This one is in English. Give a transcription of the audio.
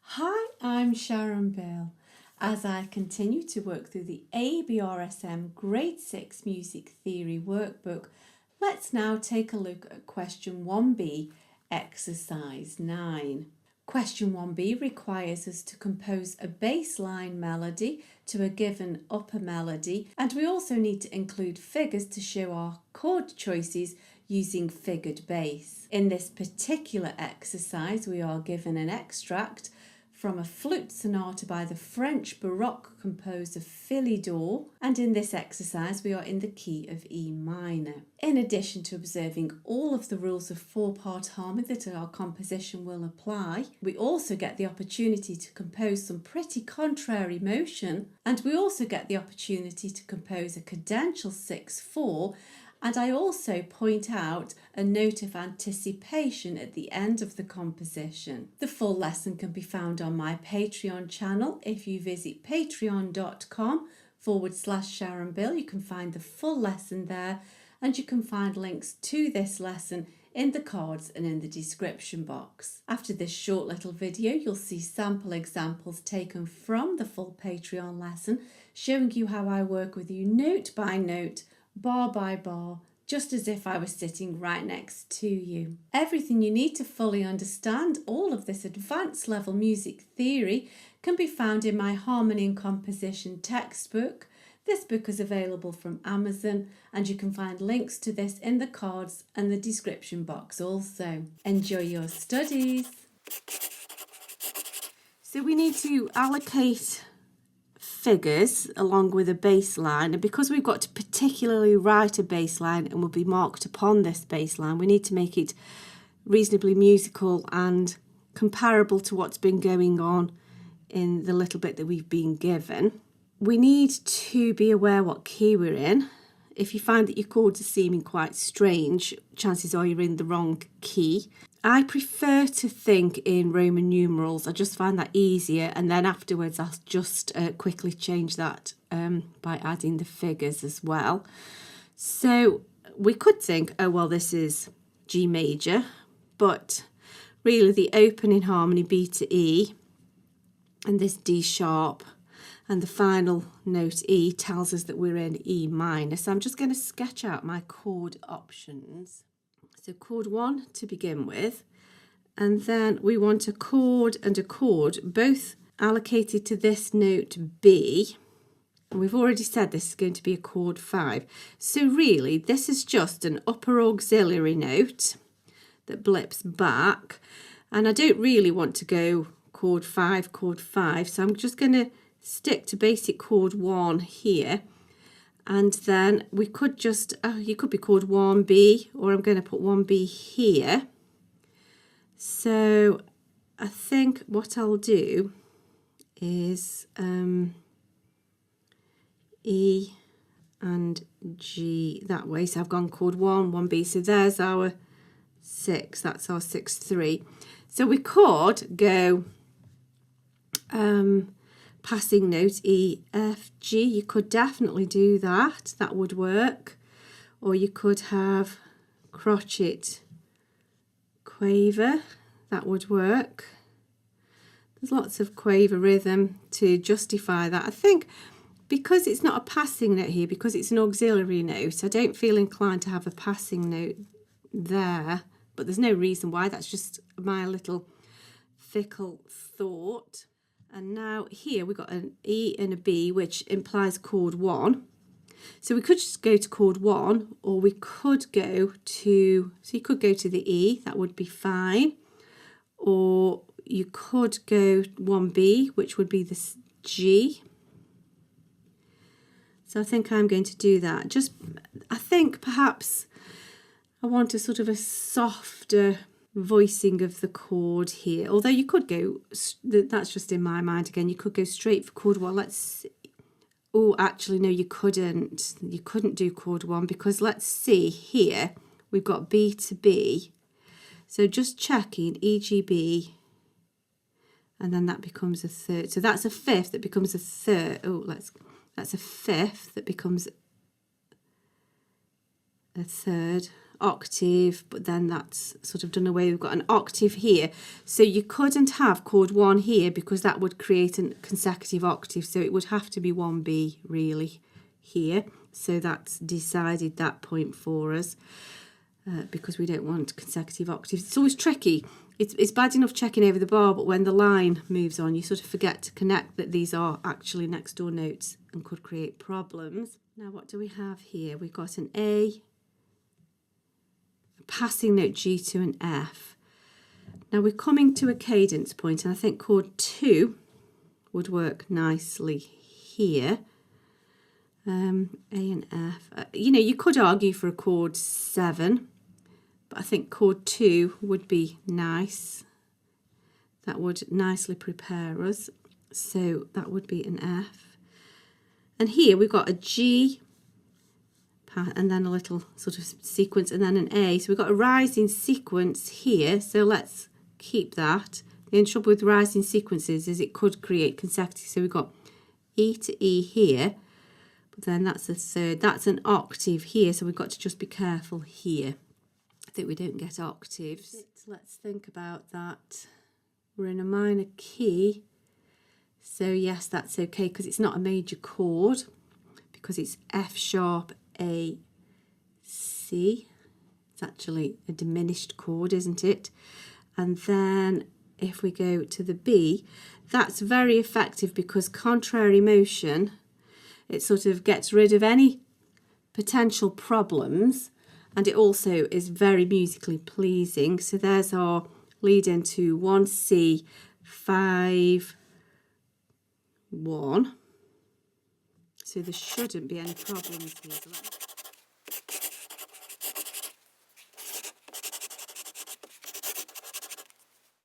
Hi, I'm Sharon Bill. As I continue to work through the ABRSM Grade 6 Music Theory Workbook, let's now take a look at Question 1b, Exercise 9. Question 1b requires us to compose a bassline melody to a given upper melody, and we also need to include figures to show our chord choices using figured bass. In this particular exercise, we are given an extract from a flute sonata by the French Baroque composer Philidor, and in this exercise we are in the key of E minor. In addition to observing all of the rules of four-part harmony that our composition will apply, we also get the opportunity to compose some pretty contrary motion, and we also get the opportunity to compose a cadential 6/4, and I also point out a note of anticipation at the end of the composition. The full lesson can be found on my Patreon channel. If you visit patreon.com/Sharon Bill, you can find the full lesson there, and you can find links to this lesson in the cards and in the description box. After this short little video, you'll see sample examples taken from the full Patreon lesson, showing you how I work with you note by note, bar by bar, just as if I was sitting right next to you. Everything you need to fully understand all of this advanced level music theory can be found in my Harmony and Composition textbook. This book is available from Amazon, and you can find links to this in the cards and the description box also. Enjoy your studies. So we need to allocate figures along with a bass line, and because we've got to particularly write a bass line and will be marked upon this bass line, we need to make it reasonably musical and comparable to what's been going on in the little bit that we've been given. We need to be aware what key we're in. If you find that your chords are seeming quite strange, chances are you're in the wrong key. I prefer to think in Roman numerals. I just find that easier, and then afterwards I'll just quickly change that by adding the figures as well. So we could think, oh well, this is G major, but really the opening harmony B to E and this D sharp and the final note E tells us that we're in E minor. So I'm just going to sketch out my chord options. So chord 1 to begin with, and then we want a chord and a chord both allocated to this note B, and we've already said this is going to be a chord 5. So really this is just an upper auxiliary note that blips back, and I don't really want to go chord 5, so I'm just going to stick to basic chord 1 here. And then we could just, you could be chord 1b, or I'm going to put 1b here. So I think what I'll do is E and G that way. So I've gone chord 1, 1b. So there's our 6, that's our 6/3. So we could go passing note E, F, G. You could definitely do that. That would work. Or you could have crotchet quaver. That would work. There's lots of quaver rhythm to justify that. I think because it's not a passing note here, because it's an auxiliary note, I don't feel inclined to have a passing note there. But there's no reason why. That's just my little fickle thought. And now here we've got an E and a B, which implies chord 1. So we could just go to chord 1, or we could go to, so you could go to the E, that would be fine. Or you could go 1B, which would be this G. So I think I'm going to do that. Just, I think perhaps I want a sort of a softer voicing of the chord here, although you could go, that's just in my mind again, you could go straight for chord 1. Let's see. Oh, actually no, you couldn't do chord 1, because let's see here we've got B to B, so just checking E, G, B, and then that becomes a third, so that's a fifth that becomes a third. Oh, that's a fifth that becomes a third. octave, but then that's sort of done away. We've got an octave here. So you couldn't have chord 1 here because that would create a consecutive octave. So it would have to be 1B really here. So that's decided that point for us because we don't want consecutive octaves. It's always tricky. It's bad enough checking over the bar, but when the line moves on, you sort of forget to connect that these are actually next door notes and could create problems. Now, what do we have here? We've got an A, a passing note G to an F. Now, we're coming to a cadence point, and I think chord 2 would work nicely here. A and F. You know, you could argue for a chord 7. But I think chord 2 would be nice. That would nicely prepare us. So that would be an F. And here we've got a G, and then a little sort of sequence, and then an A. So we've got a rising sequence here. So let's keep that. The only trouble with rising sequences is it could create consecutive. So we've got E to E here. But then that's the third. That's an octave here. So we've got to just be careful here that we don't get octaves. Let's think about that. We're in a minor key, so yes, that's okay because it's not a major chord, because it's F sharp A C. It's actually a diminished chord, isn't it? And then if we go to the B, that's very effective because contrary motion, it sort of gets rid of any potential problems. And it also is very musically pleasing. So there's our lead into 1C, 5, 1. So there shouldn't be any problems here.